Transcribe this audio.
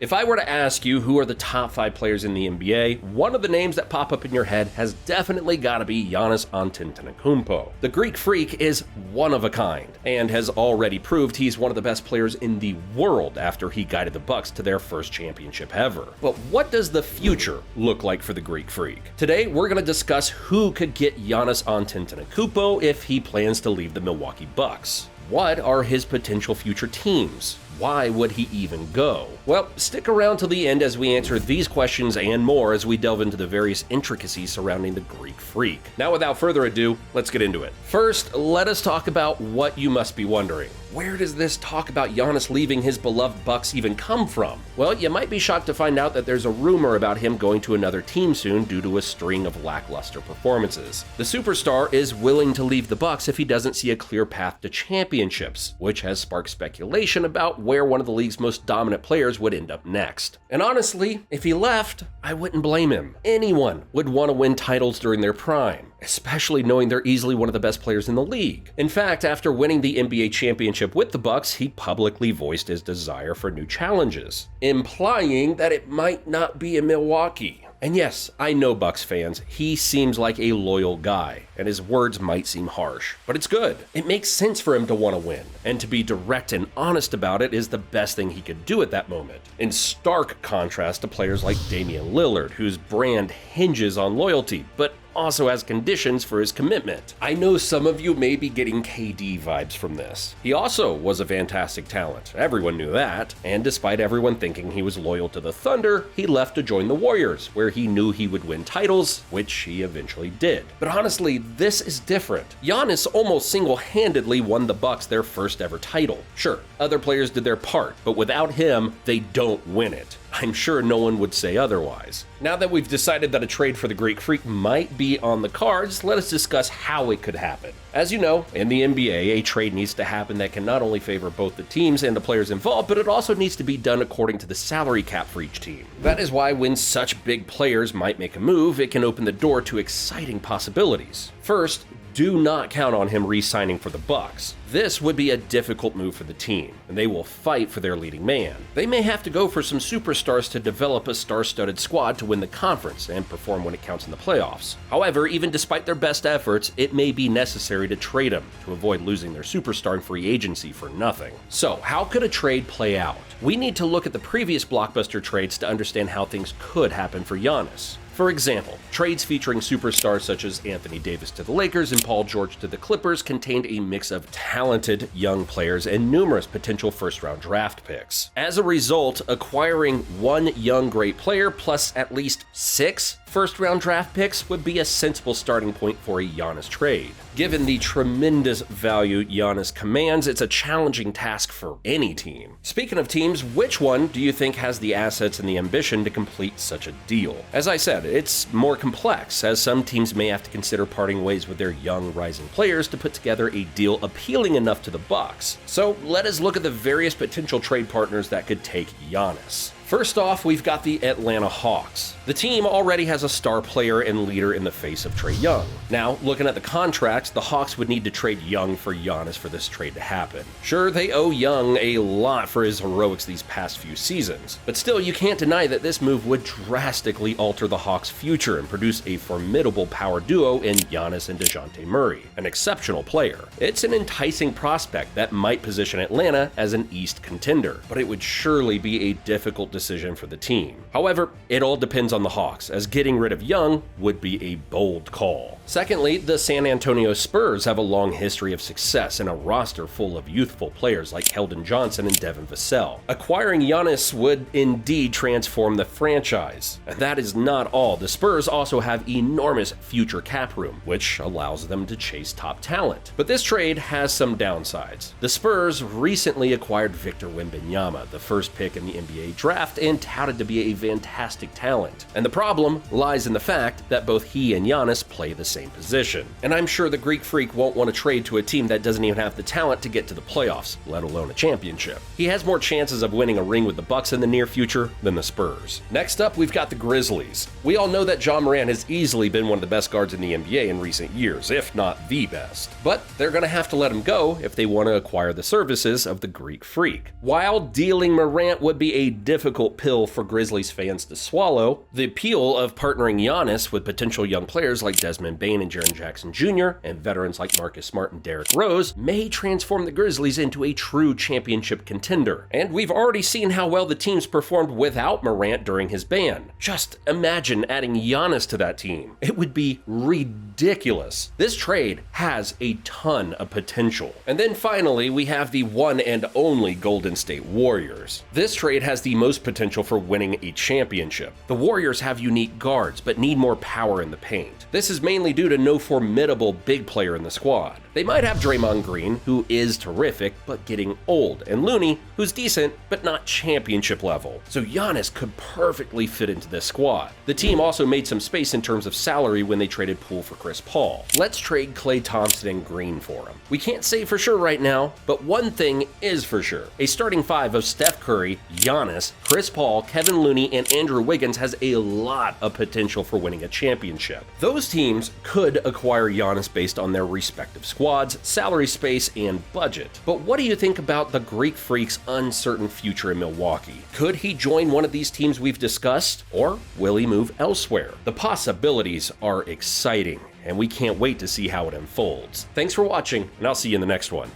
If I were to ask you who are the top 5 players in the NBA, one of the names that pop up in your head has definitely got to be Giannis Antetokounmpo. The Greek Freak is one of a kind, and has already proved he's one of the best players in the world after he guided the Bucks to their first championship ever. But what does the future look like for the Greek Freak? Today, we're going to discuss who could get Giannis Antetokounmpo if he plans to leave the Milwaukee Bucks. What are his potential future teams? Why would he even go? Well, stick around till the end as we answer these questions and more as we delve into the various intricacies surrounding the Greek Freak. Now, without further ado, let's get into it. First, let us talk about what you must be wondering. Where does this talk about Giannis leaving his beloved Bucks even come from? Well, you might be shocked to find out that there's a rumor about him going to another team soon due to a string of lackluster performances. The superstar is willing to leave the Bucks if he doesn't see a clear path to championships, which has sparked speculation about where one of the league's most dominant players would end up next. And honestly, if he left, I wouldn't blame him. Anyone would want to win titles during their prime, especially knowing they're easily one of the best players in the league. In fact, after winning the NBA championship with the Bucks, he publicly voiced his desire for new challenges, implying that it might not be in Milwaukee. And yes, I know Bucks fans, he seems like a loyal guy, and his words might seem harsh, but it's good. It makes sense for him to want to win, and to be direct and honest about it is the best thing he could do at that moment. In stark contrast to players like Damian Lillard, whose brand hinges on loyalty, but also has conditions for his commitment. I know some of you may be getting KD vibes from this. He also was a fantastic talent, everyone knew that, and despite everyone thinking he was loyal to the Thunder, he left to join the Warriors, where he knew he would win titles, which he eventually did. But honestly, this is different. Giannis almost single-handedly won the Bucks their first ever title. Sure, other players did their part, but without him, they don't win it. I'm sure no one would say otherwise. Now that we've decided that a trade for the Greek Freak might be on the cards, let us discuss how it could happen. As you know, in the NBA, a trade needs to happen that can not only favor both the teams and the players involved, but it also needs to be done according to the salary cap for each team. That is why when such big players might make a move, it can open the door to exciting possibilities. First, do not count on him re-signing for the Bucks. This would be a difficult move for the team, and they will fight for their leading man. They may have to go for some superstars to develop a star-studded squad to win the conference and perform when it counts in the playoffs. However, even despite their best efforts, it may be necessary to trade him to avoid losing their superstar in free agency for nothing. So, how could a trade play out? We need to look at the previous blockbuster trades to understand how things could happen for Giannis. For example, trades featuring superstars such as Anthony Davis to the Lakers and Paul George to the Clippers contained a mix of talented young players and numerous potential first-round draft picks. As a result, acquiring one young great player plus at least 6 first-round draft picks would be a sensible starting point for a Giannis trade. Given the tremendous value Giannis commands, it's a challenging task for any team. Speaking of teams, which one do you think has the assets and the ambition to complete such a deal? As I said, it's more complex, as some teams may have to consider parting ways with their young rising players to put together a deal appealing enough to the Bucks. So let us look at the various potential trade partners that could take Giannis. First off, we've got the Atlanta Hawks. The team already has a star player and leader in the face of Trae Young. Now, looking at the contracts, the Hawks would need to trade Young for Giannis for this trade to happen. Sure, they owe Young a lot for his heroics these past few seasons, but still, you can't deny that this move would drastically alter the Hawks' future and produce a formidable power duo in Giannis and DeJounte Murray, an exceptional player. It's an enticing prospect that might position Atlanta as an East contender, but it would surely be a difficult decision for the team. However, it all depends on the Hawks, as getting rid of Young would be a bold call. Secondly, the San Antonio Spurs have a long history of success and a roster full of youthful players like Keldon Johnson and Devin Vassell. Acquiring Giannis would indeed transform the franchise. And that is not all. The Spurs also have enormous future cap room, which allows them to chase top talent. But this trade has some downsides. The Spurs recently acquired Victor Wembanyama, the first pick in the NBA draft, and touted to be a fantastic talent. And the problem lies in the fact that both he and Giannis play the same position. And I'm sure the Greek Freak won't want to trade to a team that doesn't even have the talent to get to the playoffs, let alone a championship. He has more chances of winning a ring with the Bucks in the near future than the Spurs. Next up, we've got the Grizzlies. We all know that Ja Morant has easily been one of the best guards in the NBA in recent years, if not the best. But they're going to have to let him go if they want to acquire the services of the Greek Freak. While dealing Morant would be a difficult difficult pill for Grizzlies fans to swallow. The appeal of partnering Giannis with potential young players like Desmond Bane and Jaren Jackson Jr., and veterans like Marcus Smart and Derrick Rose may transform the Grizzlies into a true championship contender. And we've already seen how well the teams performed without Morant during his ban. Just imagine adding Giannis to that team. It would be ridiculous. This trade has a ton of potential. And then finally, we have the one and only Golden State Warriors. This trade has the most potential for winning a championship. The Warriors have unique guards, but need more power in the paint. This is mainly due to no formidable big player in the squad. They might have Draymond Green, who is terrific, but getting old, and Looney, who's decent, but not championship level. So Giannis could perfectly fit into this squad. The team also made some space in terms of salary when they traded Poole for Chris Paul. Let's trade Klay Thompson and Green for him. We can't say for sure right now, but one thing is for sure. A starting five of Steph Curry, Giannis, Chris Paul, Kevin Looney, and Andrew Wiggins has a lot of potential for winning a championship. Those teams could acquire Giannis based on their respective squads, salary space, and budget. But what do you think about the Greek Freak's uncertain future in Milwaukee? Could he join one of these teams we've discussed, or will he move elsewhere? The possibilities are exciting, and we can't wait to see how it unfolds. Thanks for watching, and I'll see you in the next one.